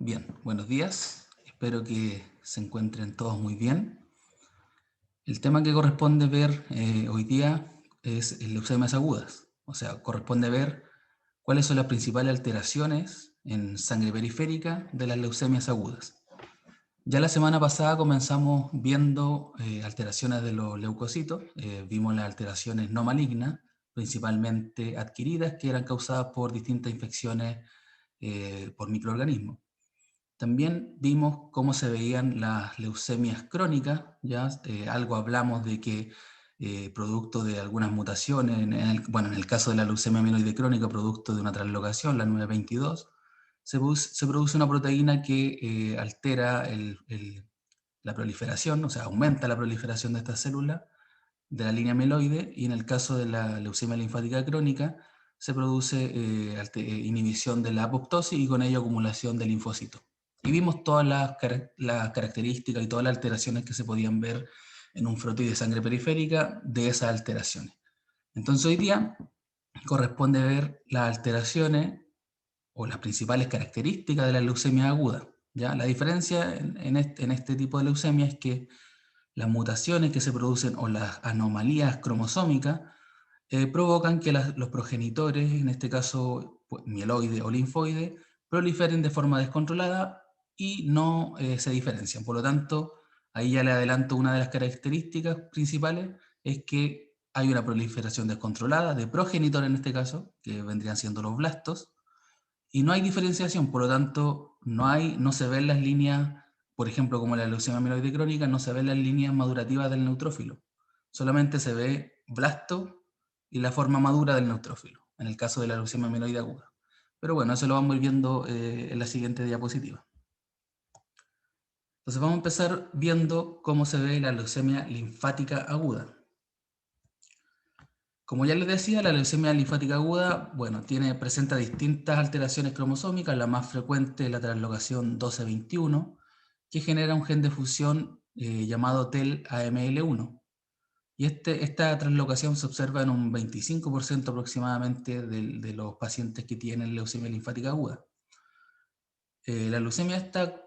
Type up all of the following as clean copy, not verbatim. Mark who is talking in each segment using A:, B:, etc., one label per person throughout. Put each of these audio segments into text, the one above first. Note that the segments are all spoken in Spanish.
A: Bien, buenos días. Espero que se encuentren todos muy bien. El tema que corresponde ver hoy día es leucemias agudas. O sea, corresponde ver cuáles son las principales alteraciones en sangre periférica de las leucemias agudas. Ya la semana pasada comenzamos viendo alteraciones de los leucocitos. Vimos las alteraciones no malignas, principalmente adquiridas, que eran causadas por distintas infecciones por microorganismos. También vimos cómo se veían las leucemias crónicas, ya algo hablamos de que producto de algunas mutaciones, en el caso de la leucemia amiloide crónica, producto de una translocación, la 922, se produce una proteína que altera la proliferación, o sea, aumenta la proliferación de estas células de la línea amiloide, y en el caso de la leucemia linfática crónica se produce inhibición de la apoptosis y con ello acumulación de linfocitos. Y vimos todas las características y todas las alteraciones que se podían ver en un frotis de sangre periférica de esas alteraciones. Entonces hoy día corresponde ver las alteraciones o las principales características de la leucemia aguda. ¿Ya? La diferencia en este tipo de leucemia es que las mutaciones que se producen o las anomalías cromosómicas provocan que los progenitores, en este caso pues, mieloide o linfoide, proliferen de forma descontrolada y no se diferencian. Por lo tanto, ahí ya le adelanto una de las características principales, es que hay una proliferación descontrolada de progenitor en este caso, que vendrían siendo los blastos, y no hay diferenciación, por lo tanto, no se ven las líneas, por ejemplo, como la leucemia amiloide crónica, no se ven las líneas madurativas del neutrófilo. Solamente se ve blasto y la forma madura del neutrófilo, en el caso de la leucemia amiloide aguda. Pero bueno, eso lo vamos a ir viendo en la siguiente diapositiva. Entonces vamos a empezar viendo cómo se ve la leucemia linfática aguda. Como ya les decía, la leucemia linfática aguda, bueno, presenta distintas alteraciones cromosómicas. La más frecuente es la translocación 1221, que genera un gen de fusión llamado TEL-AML1. Y esta translocación se observa en un 25% aproximadamente de los pacientes que tienen leucemia linfática aguda. La leucemia esta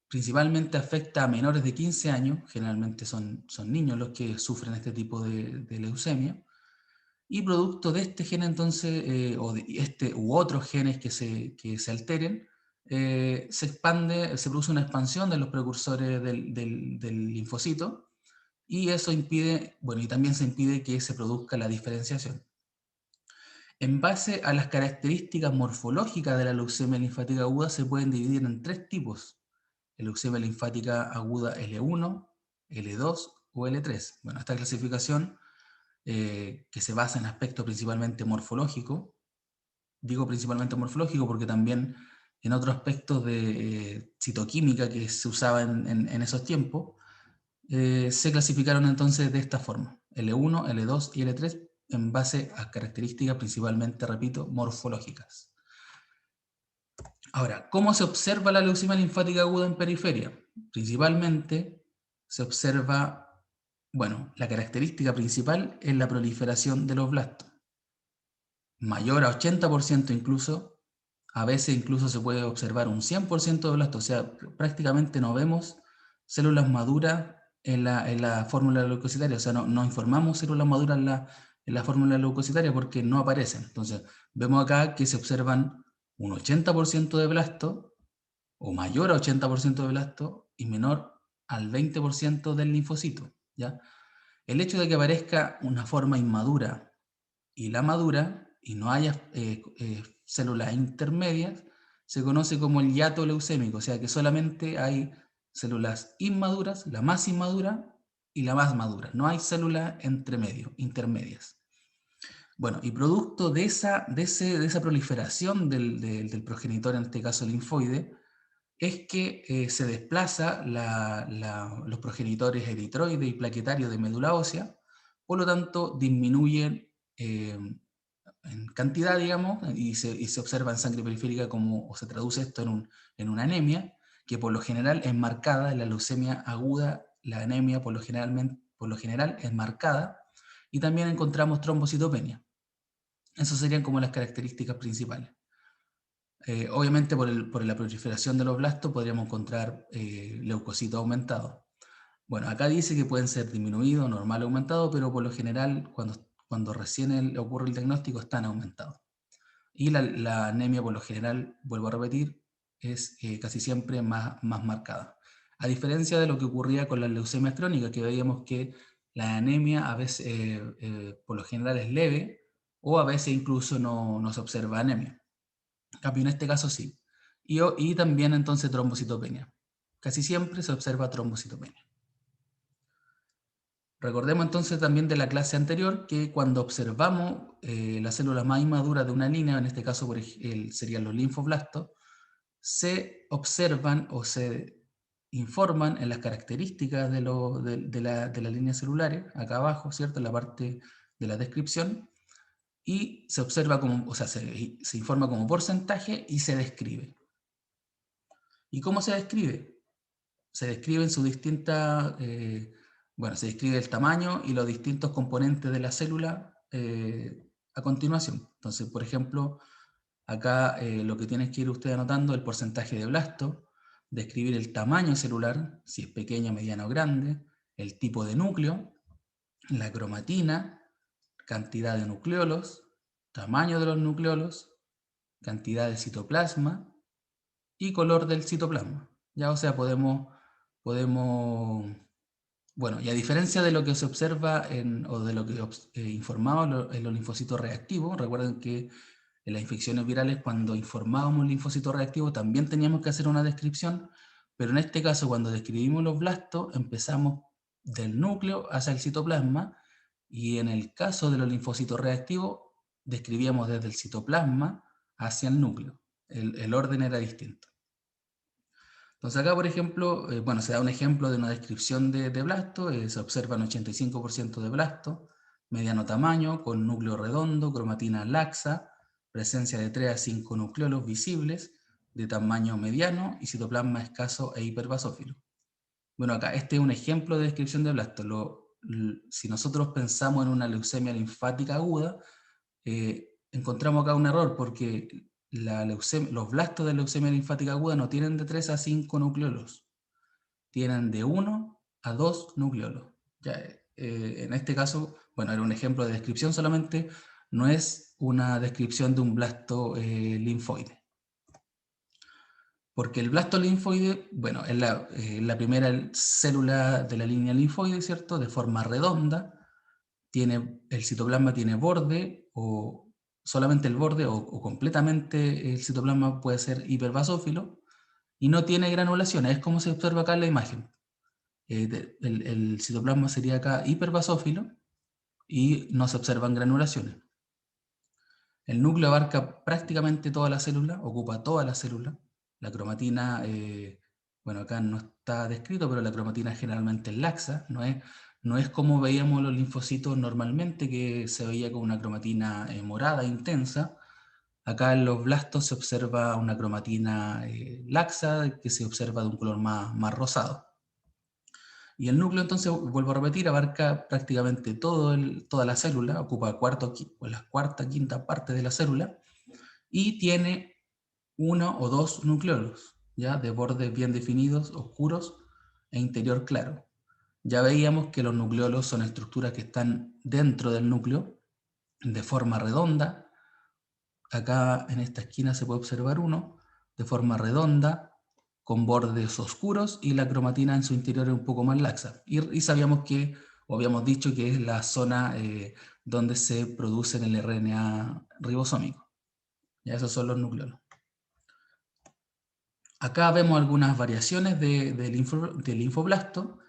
A: principalmente afecta a menores de 15 años, generalmente son niños los que sufren este tipo de leucemia. Y producto de este gen entonces, o de este u otros genes que se alteren, se produce una expansión de los precursores del linfocito, y eso impide, bueno, y también se impide que se produzca la diferenciación. En base a las características morfológicas de la leucemia linfática aguda se pueden dividir en tres tipos: leucemia linfática aguda L1, L2 o L3. Bueno, esta clasificación que se basa en aspectos principalmente morfológicos. Digo principalmente morfológico porque también en otros aspectos de citoquímica que se usaba en esos tiempos, se clasificaron entonces de esta forma: L1, L2 y L3, en base a características principalmente, repito, morfológicas. Ahora, ¿cómo se observa la leucemia linfática aguda en periferia? Principalmente se observa, bueno, la característica principal es la proliferación de los blastos, mayor a 80% incluso. A veces incluso se puede observar un 100% de blastos, o sea, prácticamente no vemos células maduras en la fórmula leucocitaria, o sea, no informamos células maduras en la fórmula leucocitaria porque no aparecen. Entonces, vemos acá que se observan un 80% de blasto, o mayor a 80% de blasto, y menor al 20% del linfocito, ¿ya? El hecho de que aparezca una forma inmadura y la madura, y no haya células intermedias, se conoce como el hiato leucémico, o sea que solamente hay células inmaduras, la más inmadura y la más madura. No hay células entre medio, intermedias. Bueno, y producto de esa proliferación del progenitor, en este caso linfoide, es que se desplaza los progenitores eritroide y plaquetario de médula ósea. Por lo tanto disminuyen en cantidad, digamos, y se observa en sangre periférica o se traduce esto en una anemia, que por lo general es marcada. En la leucemia aguda, la anemia por lo general es marcada, y también encontramos trombocitopenia. Esas serían como las características principales. Obviamente por la proliferación de los blastos podríamos encontrar leucocitos aumentados. Bueno, acá dice que pueden ser disminuidos, normal o aumentados, pero por lo general cuando recién ocurre el diagnóstico están aumentados. Y la anemia por lo general, vuelvo a repetir, es casi siempre más marcada. A diferencia de lo que ocurría con las leucemias crónicas, que veíamos que la anemia a veces, por lo general es leve, o a veces incluso no se observa anemia. En cambio, en este caso sí. Y también entonces trombocitopenia. Casi siempre se observa trombocitopenia. Recordemos entonces también de la clase anterior que cuando observamos las células más inmaduras de una línea, en este caso serían los linfoblastos, se observan o se informan en las características de las líneas celulares, acá abajo, ¿cierto? En la parte de la descripción, y se observa como, o sea, se informa como porcentaje y se describe. ¿Y cómo se describe? Se describe en sus distintas, bueno, se describe el tamaño y los distintos componentes de la célula a continuación. Entonces, por ejemplo, acá lo que tienes que ir usted anotando es el porcentaje de blasto, describir el tamaño celular, si es pequeño, mediano o grande, el tipo de núcleo, la cromatina, cantidad de nucleolos, tamaño de los nucleolos, cantidad de citoplasma y color del citoplasma. Ya, o sea, podemos, bueno, y a diferencia de lo que se observa o de lo que informaba en los linfocitos reactivos, recuerden que en las infecciones virales cuando informábamos linfocitos reactivos también teníamos que hacer una descripción, pero en este caso cuando describimos los blastos empezamos del núcleo hacia el citoplasma y en el caso de los linfocitos reactivos describíamos desde el citoplasma hacia el núcleo. El orden era distinto. Entonces acá, por ejemplo, bueno, se da un ejemplo de una descripción de blasto, se observan 85% de blasto, mediano tamaño, con núcleo redondo, cromatina laxa, presencia de 3 a 5 nucleolos visibles, de tamaño mediano y citoplasma escaso e hiperbasófilo. Bueno, acá este es un ejemplo de descripción de blasto. Si nosotros pensamos en una leucemia linfática aguda, encontramos acá un error porque los blastos de leucemia linfática aguda no tienen de 3 a 5 nucleolos, tienen de 1 a 2 nucleolos. Ya, en este caso, bueno, era un ejemplo de descripción solamente, no es una descripción de un blasto linfoide. Porque el blasto linfoide, bueno, es la primera célula de la línea linfoide, ¿cierto? De forma redonda, el citoplasma tiene borde o solamente el borde o completamente el citoplasma puede ser hiperbasófilo y no tiene granulaciones, es como se observa acá en la imagen. El citoplasma sería acá hiperbasófilo y no se observan granulaciones. El núcleo abarca prácticamente toda la célula, ocupa toda la célula. La cromatina, bueno, acá no está descrito, pero la cromatina generalmente es laxa, no es como veíamos los linfocitos normalmente, que se veía con una cromatina morada intensa. Acá en los blastos se observa una cromatina laxa, que se observa de un color más rosado. Y el núcleo, entonces, vuelvo a repetir, abarca prácticamente toda la célula, ocupa la cuarta, quinta parte de la célula, y tiene uno o dos nucleolos, ¿ya? De bordes bien definidos, oscuros e interior claro. Ya veíamos que los nucleolos son estructuras que están dentro del núcleo, de forma redonda. Acá en esta esquina se puede observar uno, de forma redonda, con bordes oscuros y la cromatina en su interior es un poco más laxa. Y sabíamos que, o habíamos dicho que es la zona donde se produce el RNA ribosómico. Ya esos son los nucleolos. Acá vemos algunas variaciones del linfoblasto.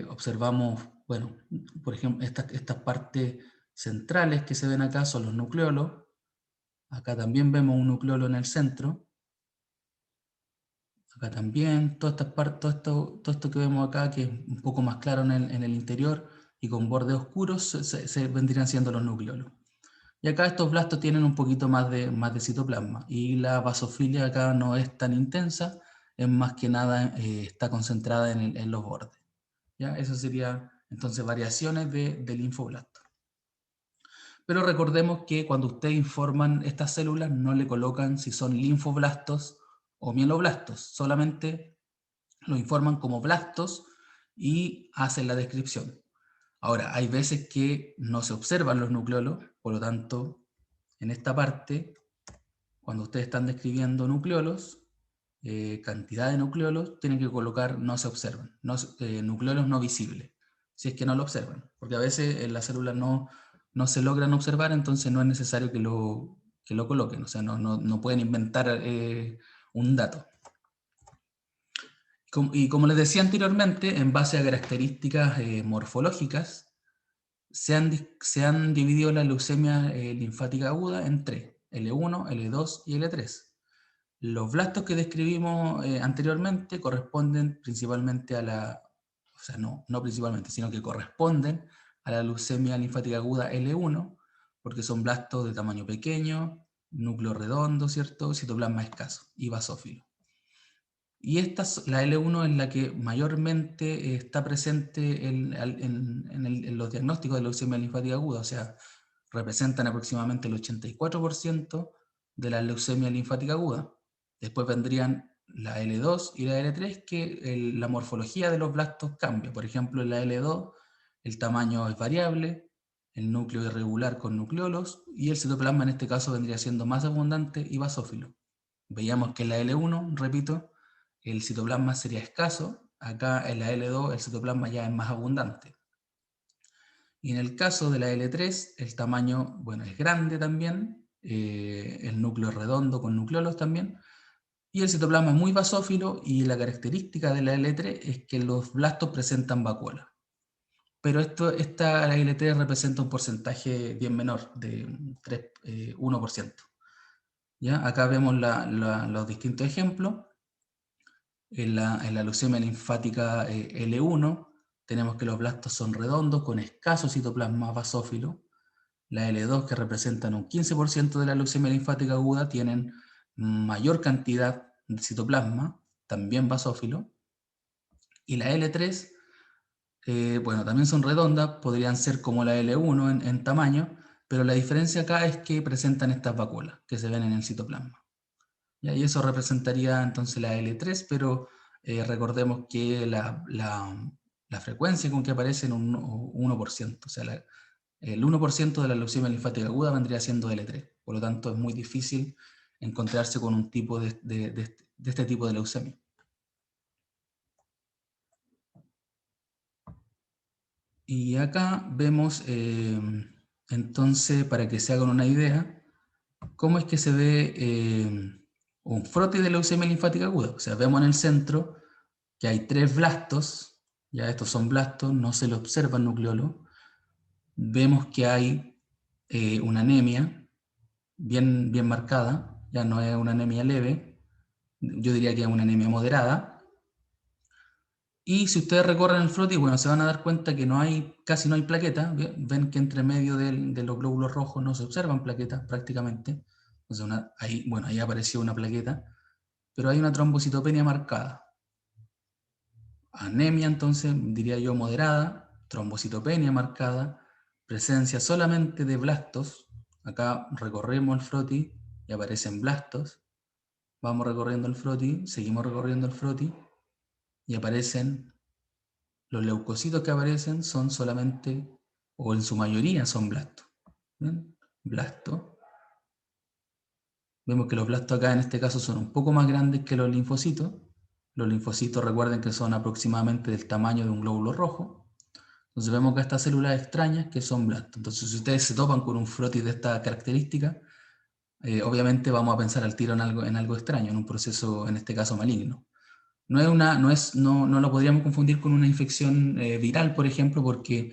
A: Observamos, bueno, por ejemplo, estas partes centrales que se ven acá son los nucleolos. Acá también vemos un nucleolo en el centro. Acá también, todo esto que vemos acá, que es un poco más claro en el interior y con bordes oscuros, se vendrían siendo los nucleolos. Y acá estos blastos tienen un poquito más de citoplasma. Y la basofilia acá no es tan intensa, es más que nada está concentrada en los bordes. ¿Ya? Eso sería entonces variaciones del linfoblasto. Pero recordemos que cuando ustedes informan estas células, no le colocan si son linfoblastos o mieloblastos, solamente lo informan como blastos y hacen la descripción. Ahora, hay veces que no se observan los nucleolos, por lo tanto, en esta parte, cuando ustedes están describiendo nucleolos, cantidad de nucleolos, tienen que colocar no se observan, nucleolos no visibles, si es que no lo observan, porque a veces en las células no se logran observar, entonces no es necesario que lo coloquen, o sea, no pueden inventar un dato. Y como les decía anteriormente, en base a características morfológicas, se han dividido la leucemia linfática aguda en tres: L1, L2 y L3. Los blastos que describimos anteriormente corresponden principalmente a la, o sea, no principalmente, sino que corresponden a la leucemia linfática aguda L1, porque son blastos de tamaño pequeño, núcleo redondo, ¿cierto? Citoplasma escaso y basófilo. Y la L1 es la que mayormente está presente en los diagnósticos de leucemia linfática aguda, o sea, representan aproximadamente el 84% de la leucemia linfática aguda. Después vendrían la L2 y la L3, que la morfología de los blastos cambia. Por ejemplo, en la L2 el tamaño es variable, el núcleo irregular con nucleolos, y el citoplasma en este caso vendría siendo más abundante y basófilo. Veíamos que en la L1, repito, el citoplasma sería escaso. Acá en la L2 el citoplasma ya es más abundante. Y en el caso de la L3, el tamaño, bueno, es grande también, el núcleo es redondo con nucleolos también, y el citoplasma es muy basófilo, y la característica de la L3 es que los blastos presentan vacuola. Pero la L3 representa un porcentaje bien menor, de 1%. ¿Ya? Acá vemos los distintos ejemplos. En la leucemia linfática L1 tenemos que los blastos son redondos con escaso citoplasma basófilo. La L2, que representan un 15% de la leucemia linfática aguda, tienen mayor cantidad de citoplasma, también basófilo. Y la L3, bueno, también son redondas, podrían ser como la L1 en tamaño, pero la diferencia acá es que presentan estas vacuolas que se ven en el citoplasma. Y eso representaría entonces la L3, pero recordemos que la frecuencia con que aparece en un 1%, o sea, el 1% de la leucemia linfática aguda vendría siendo L3, por lo tanto es muy difícil encontrarse con un tipo de este tipo de leucemia. Y acá vemos, entonces, para que se hagan una idea, cómo es que se ve un frotis de leucemia linfática aguda. O sea, vemos en el centro que hay tres blastos, ya estos son blastos, no se le observa el nucleolo. Vemos que hay una anemia bien marcada, ya no es una anemia leve, yo diría que es una anemia moderada. Y si ustedes recorren el frotis, bueno, se van a dar cuenta que casi no hay plaquetas. Ven que entre medio de los glóbulos rojos no se observan plaquetas prácticamente. Entonces ahí apareció una plaqueta, pero hay una trombocitopenia marcada. Anemia, entonces, diría yo moderada, trombocitopenia marcada, presencia solamente de blastos. Acá recorremos el frotis y aparecen blastos. Vamos recorriendo el frotis, seguimos recorriendo el frotis y aparecen, los leucocitos que aparecen son solamente, o en su mayoría son blastos. ¿Ven? Blasto. Vemos que los blastos acá en este caso son un poco más grandes que los linfocitos. Los linfocitos, recuerden que son aproximadamente del tamaño de un glóbulo rojo. Entonces vemos que estas células extrañas que son blastos. Entonces si ustedes se topan con un frotis de esta característica, obviamente vamos a pensar al tiro en algo extraño, en un proceso, en este caso, maligno. No lo podríamos confundir con una infección viral, por ejemplo, porque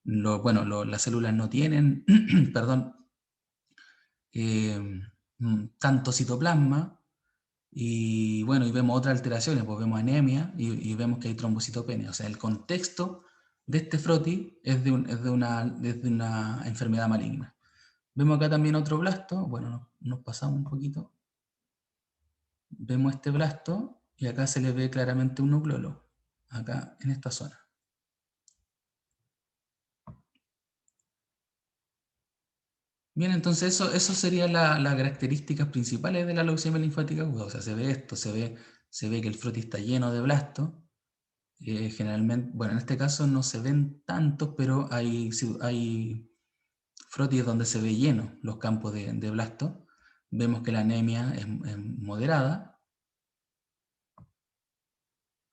A: las células no tienen, perdón, tanto citoplasma, y bueno, y vemos otras alteraciones, pues vemos anemia y vemos que hay trombocitopenia. O sea, el contexto de este frotis es de una enfermedad maligna. Vemos acá también otro blasto, bueno, nos pasamos un poquito. Vemos este blasto y acá se le ve claramente un nucleolo, acá en esta zona. Bien, entonces eso serían las características principales de la leucemia linfática aguda. O sea, se ve esto, se ve que el frotis está lleno de blastos. Generalmente, bueno, en este caso no se ven tantos, pero hay frotis donde se ve lleno los campos de blastos. Vemos que la anemia es moderada.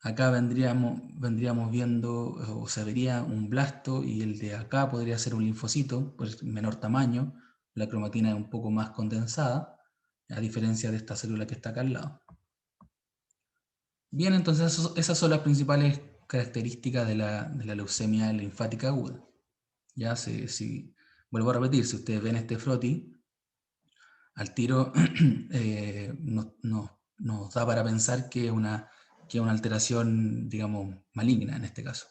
A: Acá vendríamos viendo, o se vería un blasto, y el de acá podría ser un linfocito, pues menor tamaño. La cromatina es un poco más condensada, a diferencia de esta célula que está acá al lado. Bien, entonces esas son las principales características de la leucemia linfática aguda. Ya, vuelvo a repetir, si ustedes ven este frotis, al tiro nos da para pensar que es una alteración, digamos, maligna en este caso.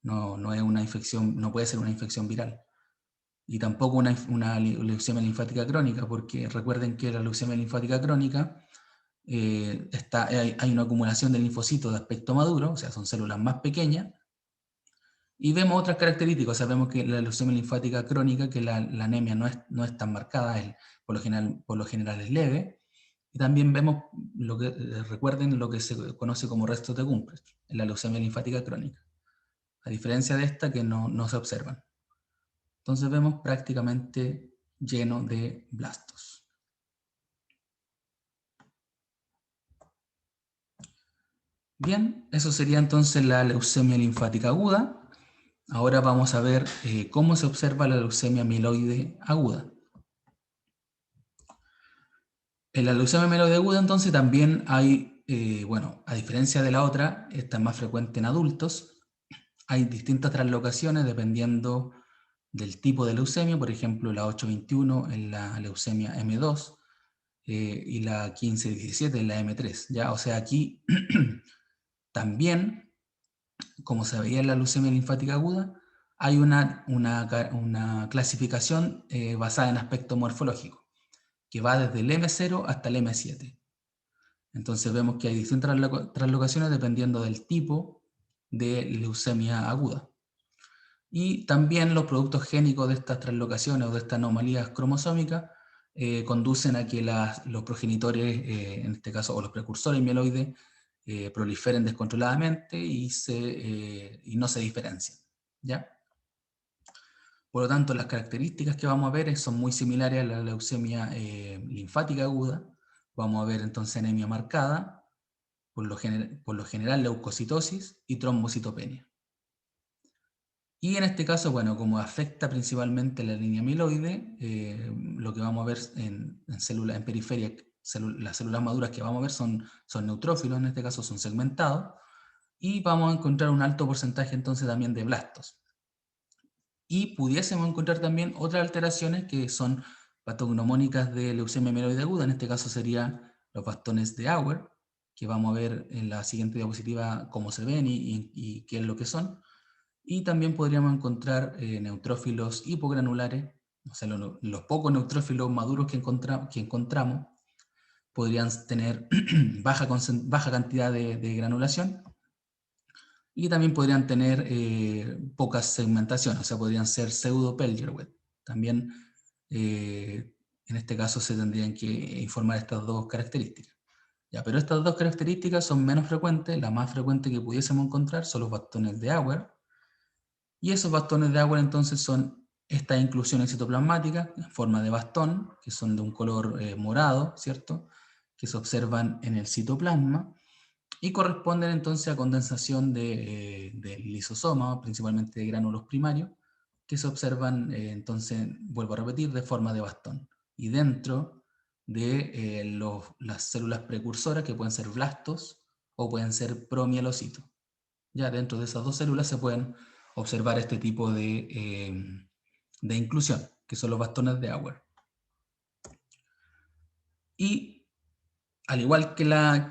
A: No es una infección, no puede ser una infección viral. Y tampoco una leucemia linfática crónica, porque recuerden que la leucemia linfática crónica hay una acumulación de linfocitos de aspecto maduro, o sea, son células más pequeñas, y vemos otras características. O sea, vemos que la leucemia linfática crónica, que la anemia no es tan marcada, por lo general es leve, y también vemos, recuerden, lo que se conoce como restos de Gumprecht, en la leucemia linfática crónica, a diferencia de esta que no se observan. Entonces vemos prácticamente lleno de blastos. Bien, eso sería entonces la leucemia linfática aguda. Ahora vamos a ver cómo se observa la leucemia mieloide aguda. En la leucemia mieloide aguda entonces también hay, bueno, a diferencia de la otra, esta es más frecuente en adultos. Hay distintas translocaciones dependiendo del tipo de leucemia, por ejemplo la 821 en la leucemia M2, y la 1517 en la M3, ¿ya? O sea, aquí también, como se veía en la leucemia linfática aguda, hay una clasificación basada en aspecto morfológico, que va desde el M0 hasta el M7. Entonces vemos que hay distintas translocaciones dependiendo del tipo de leucemia aguda. Y también los productos génicos de estas translocaciones o de estas anomalías cromosómicas conducen a que los progenitores, en este caso, o los precursores mieloides, proliferen descontroladamente y no se diferencian, ¿ya? Por lo tanto, las características que vamos a ver son muy similares a la leucemia linfática aguda. Vamos a ver entonces anemia marcada, por lo general leucocitosis y trombocitopenia. Y en este caso, bueno, como afecta principalmente la línea amiloide, lo que vamos a ver en periferia, las células maduras que vamos a ver son neutrófilos, en este caso son segmentados, y vamos a encontrar un alto porcentaje entonces también de blastos. Y pudiésemos encontrar también otras alteraciones que son patognomónicas de leucemia mieloide aguda, en este caso serían los bastones de Auer, que vamos a ver en la siguiente diapositiva cómo se ven y qué es lo que son. Y también podríamos encontrar neutrófilos hipogranulares, o sea, los pocos neutrófilos maduros que encontramos podrían tener baja cantidad de granulación, y también podrían tener pocas segmentaciones, o sea, podrían ser pseudo-Pelger-Wet. También en este caso se tendrían que informar estas dos características. Ya, pero estas dos características son menos frecuentes. La más frecuente que pudiésemos encontrar son los bastones de Auer, y esos bastones de Auer entonces son estas inclusiones citoplasmáticas en forma de bastón, que son de un color morado, ¿cierto?, que se observan en el citoplasma y corresponden entonces a condensación del lisosoma, principalmente de gránulos primarios, que se observan entonces, vuelvo a repetir, de forma de bastón. Y dentro de las células precursoras, que pueden ser blastos o pueden ser promielocitos. Ya dentro de esas dos células se pueden observar este tipo de inclusión, que son los bastones de Auer. Y al igual que la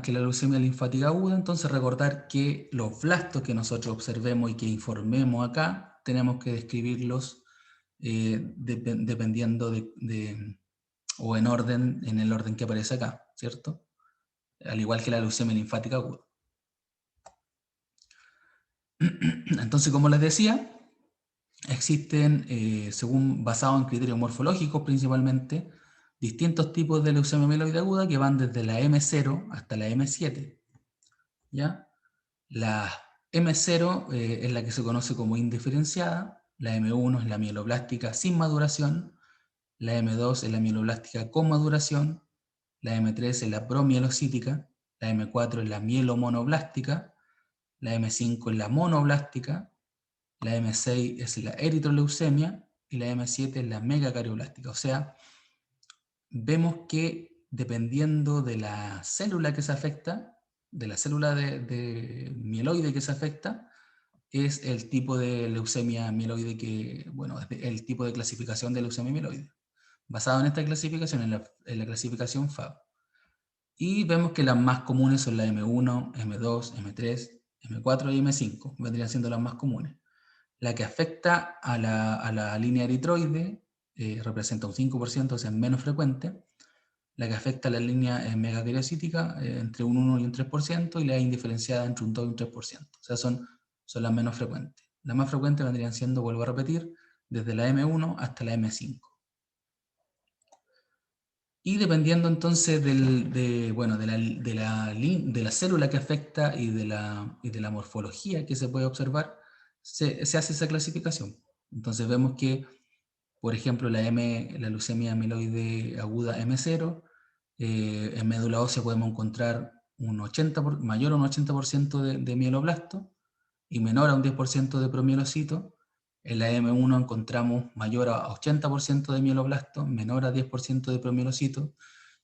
A: leucemia linfática aguda, entonces recordar que los blastos que nosotros observemos y que informemos acá, tenemos que describirlos dependiendo o en el orden que aparece acá, ¿cierto? Al igual que la leucemia linfática aguda. Entonces, como les decía, existen, basado en criterios morfológicos principalmente, distintos tipos de leucemia mieloide aguda que van desde la M0 hasta la M7, ¿ya? La M0 es la que se conoce como indiferenciada, la M1 es la mieloblástica sin maduración, la M2 es la mieloblástica con maduración, la M3 es la promielocítica, la M4 es la mielomonoblástica, la M5 es la monoblástica, la M6 es la eritroleucemia y la M7 es la megacariblástica. O sea, vemos que dependiendo de la célula que se afecta, de la célula de mieloide que se afecta, es el tipo de leucemia mieloide que, bueno, es el tipo de clasificación de leucemia mieloide. Basado en esta clasificación, en la clasificación FAB. Y vemos que las más comunes son la M1, M2, M3, M4 y M5, vendrían siendo las más comunes. La que afecta a la línea eritroide representa un 5%, o sea, es menos frecuente. La que afecta a la línea megacariocítica entre un 1 y un 3%, y la indiferenciada entre un 2 y un 3%. O sea, son las menos frecuentes. Las más frecuentes vendrían siendo, vuelvo a repetir, desde la M1 hasta la M5. Y dependiendo entonces bueno, de la célula que afecta y de la morfología que se puede observar, se hace esa clasificación. Entonces vemos que, por ejemplo, la leucemia amiloide aguda M0, en médula ósea podemos encontrar mayor a un 80% de mieloblasto y menor a un 10% de promielocito. En la M1 encontramos mayor a 80% de mieloblasto, menor a 10% de promielocito.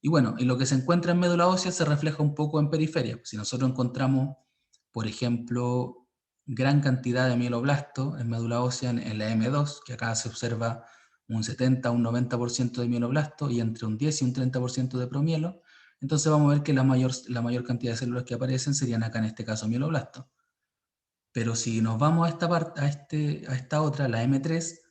A: Y bueno, y lo que se encuentra en médula ósea se refleja un poco en periferia. Si nosotros encontramos, por ejemplo, gran cantidad de mieloblasto en médula ósea en la M2, que acá se observa un 70 a un 90% de mieloblasto y entre un 10 y un 30% de promielo, entonces vamos a ver que la mayor cantidad de células que aparecen serían acá en este caso mieloblasto. Pero si nos vamos a esta parte, a esta otra, la M3,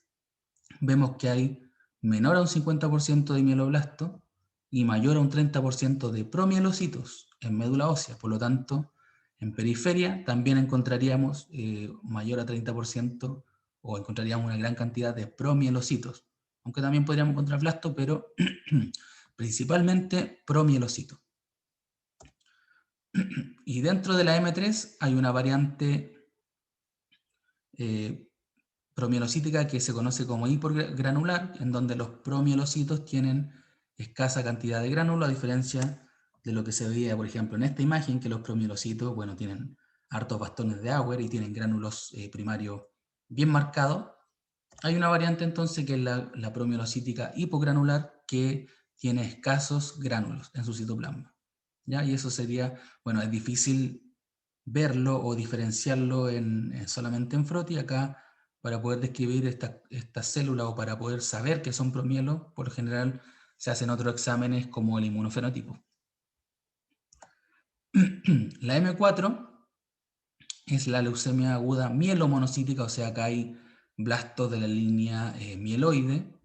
A: vemos que hay menor a un 50% de mieloblasto y mayor a un 30% de promielocitos en médula ósea. Por lo tanto, en periferia también encontraríamos mayor a 30% o encontraríamos una gran cantidad de promielocitos. Aunque también podríamos encontrar blasto, pero principalmente promielocito. Y dentro de la M3 hay una variante promielocítica que se conoce como hipergranular, en donde los promielocitos tienen escasa cantidad de gránulo, a diferencia de lo que se veía, por ejemplo, en esta imagen, que los promielocitos, bueno, tienen hartos bastones de Auer y tienen gránulos primarios bien marcados. Hay una variante entonces que es la promielocítica hipogranular, que tiene escasos gránulos en su citoplasma, ¿ya? Y eso sería, bueno, es difícil verlo o diferenciarlo solamente en Froti. Acá, para poder describir estas células o para poder saber que son promielos, por lo general se hacen otros exámenes como el inmunofenotipo. La M4 es la leucemia aguda mielomonocítica, o sea, acá hay blastos de la línea mieloide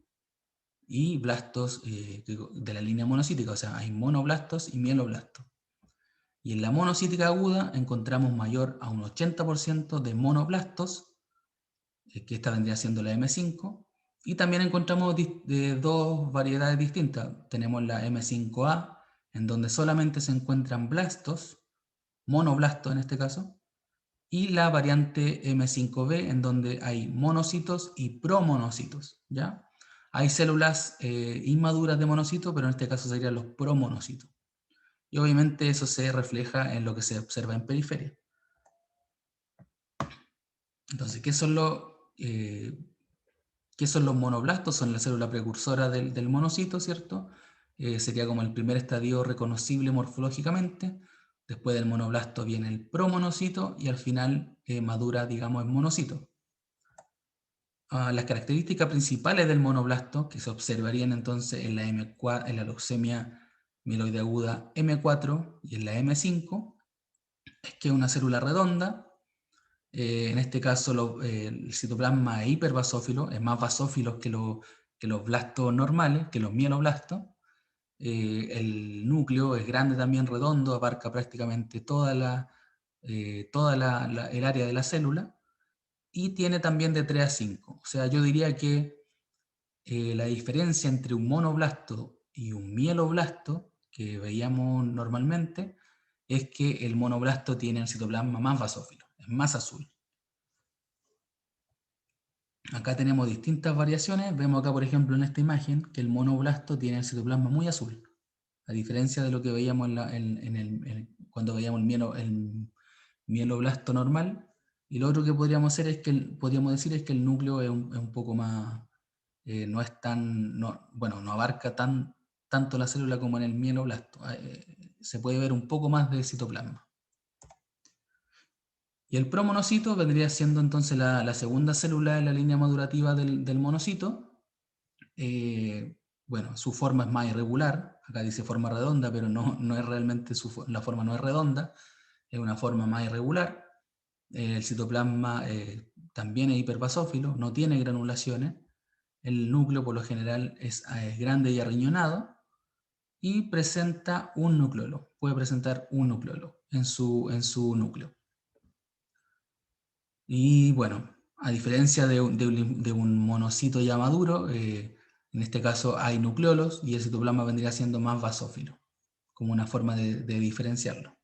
A: y blastos de la línea monocítica, o sea, hay monoblastos y mieloblastos. Y en la monocítica aguda encontramos mayor a un 80% de monoblastos, que esta vendría siendo la M5, y también encontramos dos variedades distintas. Tenemos la M5A, en donde solamente se encuentran blastos, monoblastos en este caso, y la variante M5B, en donde hay monocitos y promonocitos, ¿ya? Hay células inmaduras de monocitos, pero en este caso serían los promonocitos. Y obviamente eso se refleja en lo que se observa en periferia. Entonces, ¿qué son los monoblastos? Son la célula precursora del monocito, ¿cierto? Sería como el primer estadio reconocible morfológicamente. Después del monoblasto viene el promonocito y al final madura, digamos, en monocito. Las características principales del monoblasto, que se observarían entonces en la leucemia mieloide aguda M4 y en la M5, es que es una célula redonda. En este caso el citoplasma es hiperbasófilo, es más basófilo que los blastos normales, que los mieloblastos. El núcleo es grande también, redondo, abarca prácticamente el área de la célula. y tiene también de 3 a 5. O sea, yo diría que la diferencia entre un monoblasto y un mieloblasto, que veíamos normalmente, es que el monoblasto tiene el citoplasma más basófilo, es más azul. Acá tenemos distintas variaciones. Vemos acá, por ejemplo, en esta imagen, que el monoblasto tiene el citoplasma muy azul, a diferencia de lo que veíamos cuando veíamos el mieloblasto normal. Y lo otro que podríamos hacer es que podríamos decir es que el núcleo es un poco más, no es tan, bueno, no abarca tanto la célula como en el mieloblasto. Se puede ver un poco más de citoplasma. Y el promonocito vendría siendo entonces la segunda célula en la línea madurativa del monocito. Bueno, su forma es más irregular. Acá dice forma redonda, pero no es realmente la forma no es redonda, es una forma más irregular. El citoplasma también es hiperbasófilo, no tiene granulaciones. El núcleo por lo general es grande y arriñonado y presenta un nucleolo. Puede presentar un nucleolo en su núcleo. Y bueno, a diferencia de un monocito ya maduro, en este caso hay nucleolos y el citoplasma vendría siendo más basófilo, como una forma de diferenciarlo.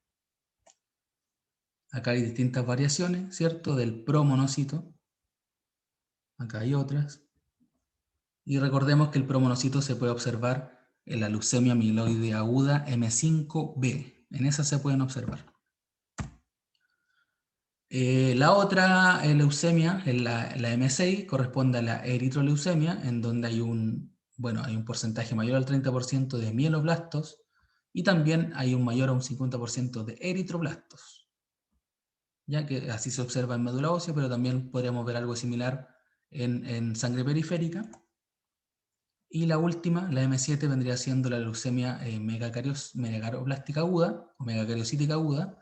A: Acá hay distintas variaciones, ¿cierto? Del promonocito. Acá hay otras. Y recordemos que el promonocito se puede observar en la leucemia mieloide aguda M5B. En esa se pueden observar. La otra leucemia, la M6, corresponde a la eritroleucemia, en donde hay un porcentaje mayor al 30% de mieloblastos y también hay un mayor a un 50% de eritroblastos. Ya que así se observa en médula ósea, pero también podríamos ver algo similar en sangre periférica. Y la última, la M7, vendría siendo la leucemia megacarioblástica aguda, o megacariocítica aguda,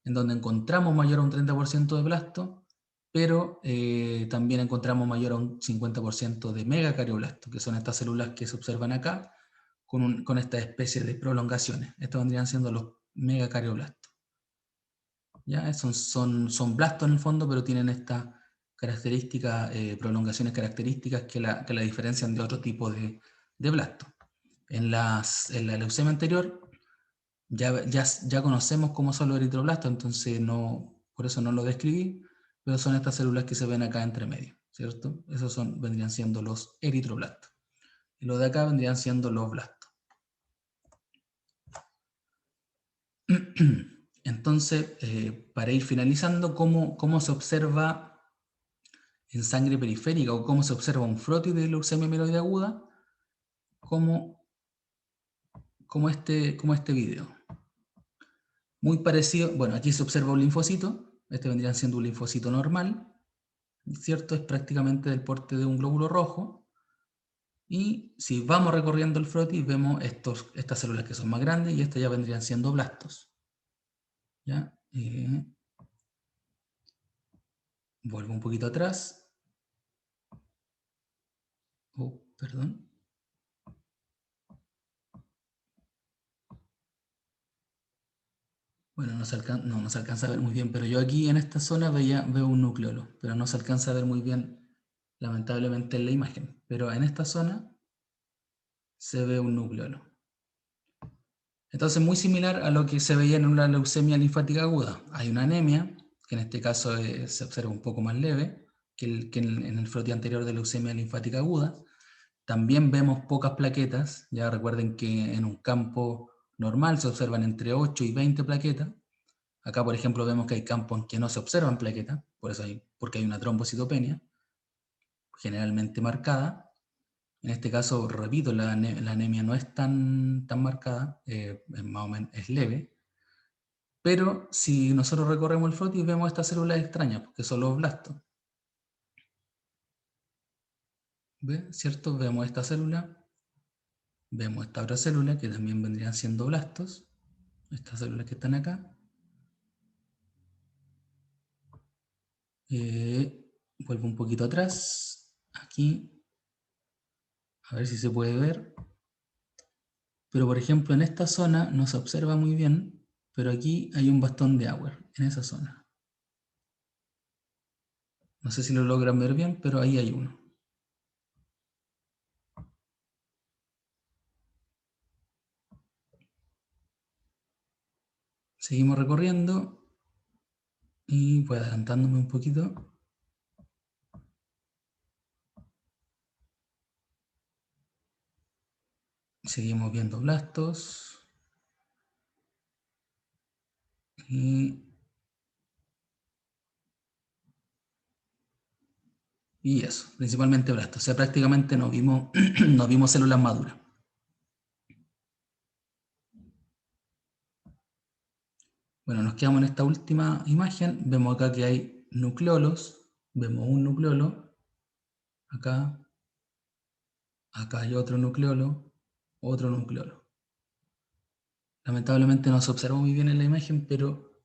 A: en donde encontramos mayor a un 30% de blasto, pero también encontramos mayor a un 50% de megacarioblasto, que son estas células que se observan acá, con esta especie de prolongaciones. Estos vendrían siendo los megacariomblastos. ¿Ya? Son blastos en el fondo, pero tienen estas características, prolongaciones características que la diferencian de otro tipo de blasto. En la leucemia anterior ya conocemos cómo son los eritroblastos, entonces por eso no lo describí, pero son estas células que se ven acá entre medio, ¿cierto? Esos vendrían siendo los eritroblastos. Y los de acá vendrían siendo los blastos. Entonces, para ir finalizando, ¿cómo se observa en sangre periférica o cómo se observa un frotis de leucemia mieloide aguda? Como este video. Muy parecido, bueno, aquí se observa un linfocito, este vendría siendo un linfocito normal, ¿cierto? Es prácticamente del porte de un glóbulo rojo. Y si vamos recorriendo el frotis, vemos estas células que son más grandes y estas ya vendrían siendo blastos. ¿Ya? Vuelvo un poquito atrás. Oh, perdón. Bueno, no se alcanza a ver muy bien, pero yo aquí en esta zona veo un nucleolo, pero no se alcanza a ver muy bien, lamentablemente, en la imagen. Pero en esta zona se ve un nucleolo. Entonces, muy similar a lo que se veía en una leucemia linfática aguda. Hay una anemia, que en este caso se observa un poco más leve que en el frotis anterior de leucemia linfática aguda. También vemos pocas plaquetas. Ya recuerden que en un campo normal se observan entre 8 y 20 plaquetas. Acá, por ejemplo, vemos que hay campos en que no se observan plaquetas, porque hay una trombocitopenia, generalmente marcada. En este caso, repito, la anemia no es tan marcada, más o menos es leve. Pero si nosotros recorremos el frotis, vemos estas células extrañas, que son los blastos. ¿Ve? ¿Cierto? Vemos esta célula, vemos esta otra célula, que también vendrían siendo blastos. Estas células que están acá. Vuelvo un poquito atrás. Aquí. A ver si se puede ver. Pero por ejemplo en esta zona no se observa muy bien, pero aquí hay un bastón de Auer, en esa zona. No sé si lo logran ver bien, pero ahí hay uno. Seguimos recorriendo y voy adelantándome un poquito. Seguimos viendo blastos. Y eso, principalmente blastos. O sea, prácticamente no vimos, no vimos células maduras. Bueno, nos quedamos en esta última imagen. Vemos acá que hay nucleolos. Vemos un nucleolo. Acá. Acá hay otro nucleolo. Otro nucleolo. Lamentablemente no se observa muy bien en la imagen, pero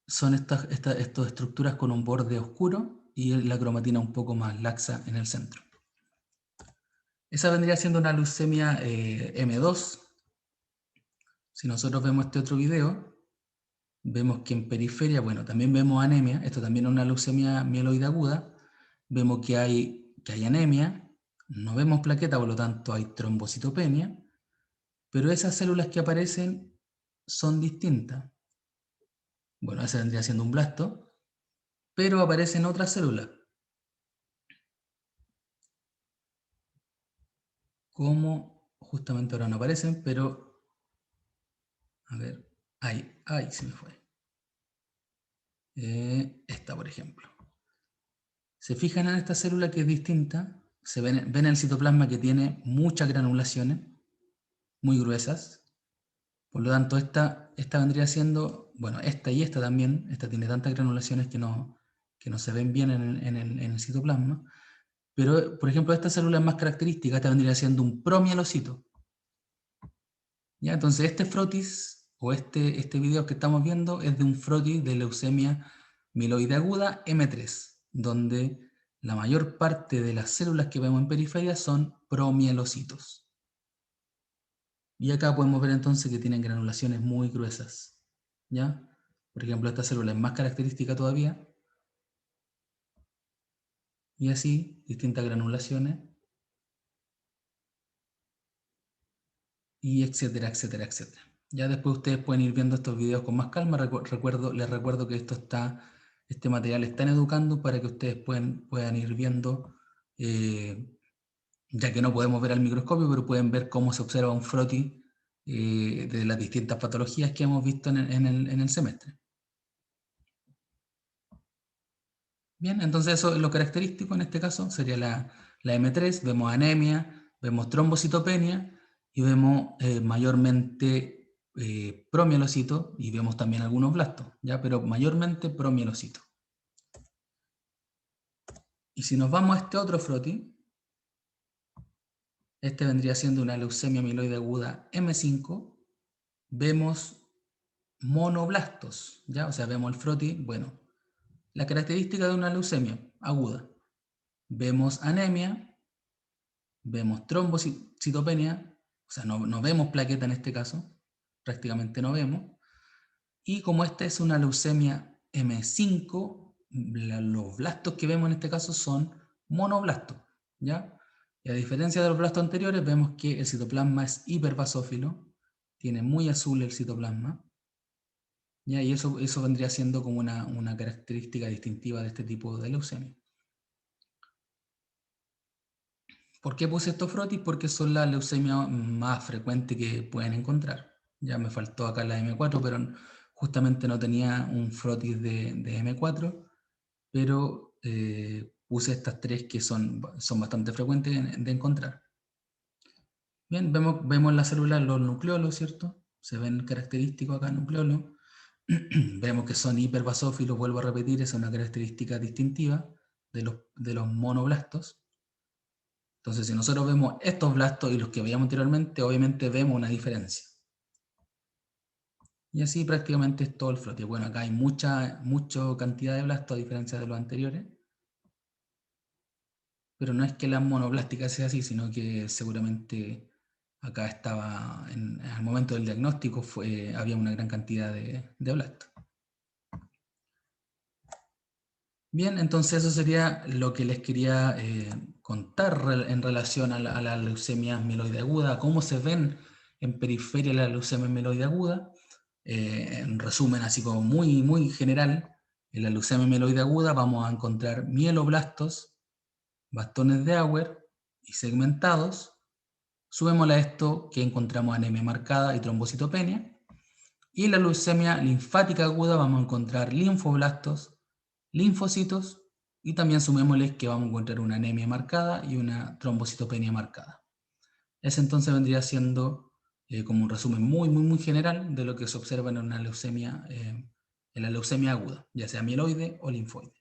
A: son estas estructuras con un borde oscuro y la cromatina un poco más laxa en el centro. Esa vendría siendo una leucemia M2. Si nosotros vemos este otro video, vemos que en periferia, bueno, también vemos anemia, esto también es una leucemia mieloide aguda, vemos que hay anemia, no vemos plaqueta, por lo tanto hay trombocitopenia, pero esas células que aparecen son distintas. Bueno, ese vendría siendo un blasto, pero aparecen otras células, como justamente ahora no aparecen, pero, a ver, ahí se me fue. Esta, por ejemplo. Se fijan en esta célula que es distinta, ven en el citoplasma que tiene muchas granulaciones, muy gruesas. Por lo tanto, esta vendría siendo, bueno, esta y esta también, esta tiene tantas granulaciones que no se ven bien en el citoplasma. Pero, por ejemplo, esta célula es más característica, esta vendría siendo un promielocito. ¿Ya? Entonces, este frotis, o este video que estamos viendo, es de un frotis de leucemia mieloide aguda M3, donde la mayor parte de las células que vemos en periferia son promielocitos. Y acá podemos ver entonces que tienen granulaciones muy gruesas. ¿Ya? Por ejemplo, esta célula es más característica todavía. Y así, distintas granulaciones. Y etcétera, etcétera, etcétera. Ya después ustedes pueden ir viendo estos videos con más calma. Les recuerdo que este material está en Educando para que ustedes puedan ir viendo, ya que no podemos ver al microscopio, pero pueden ver cómo se observa un frotis de las distintas patologías que hemos visto en el semestre. Bien, entonces eso es lo característico en este caso, sería la M3, vemos anemia, vemos trombocitopenia y vemos mayormente promielocito y vemos también algunos blastos, ¿ya? Pero mayormente promielocito. Y si nos vamos a este otro frotis, este vendría siendo una leucemia mieloide aguda M5, vemos monoblastos, ¿ya? O sea, vemos el frotis, bueno, la característica de una leucemia aguda. Vemos anemia, vemos trombocitopenia, o sea, no vemos plaqueta en este caso, prácticamente no vemos. Y como esta es una leucemia M5, los blastos que vemos en este caso son monoblastos, ¿ya? Y a diferencia de los blastos anteriores, vemos que el citoplasma es hiperbasófilo, tiene muy azul el citoplasma, ¿ya? Y eso vendría siendo como una característica distintiva de este tipo de leucemia. ¿Por qué puse estos frotis? Porque son las leucemias más frecuentes que pueden encontrar. Ya me faltó acá la M4, pero justamente no tenía un frotis de M4, pero puse estas tres que son bastante frecuentes de encontrar. Bien, vemos la célula, los nucleolos, ¿cierto? Se ven característicos acá, nucleolos. Vemos que son hiperbasófilos, vuelvo a repetir, esa es una característica distintiva de los monoblastos. Entonces, si nosotros vemos estos blastos y los que veíamos anteriormente, obviamente vemos una diferencia. Y así prácticamente es todo el frotis. Bueno, acá hay mucha cantidad de blastos a diferencia de los anteriores, pero no es que la monoblástica sea así, sino que seguramente acá estaba, al momento del diagnóstico, había una gran cantidad de blastos. Bien, entonces eso sería lo que les quería contar en relación a la leucemia mieloide aguda, cómo se ven en periferia la leucemia mieloide aguda. En resumen, así como muy, muy general, en la leucemia mieloide aguda vamos a encontrar mieloblastos, bastones de Auer y segmentados. Sumémosle a esto que encontramos anemia marcada y trombocitopenia. Y en la leucemia linfática aguda vamos a encontrar linfoblastos, linfocitos, y también sumémosles que vamos a encontrar una anemia marcada y una trombocitopenia marcada. Ese entonces vendría siendo como un resumen muy, muy, muy general de lo que se observa en una leucemia, en la leucemia aguda, ya sea mieloide o linfoide.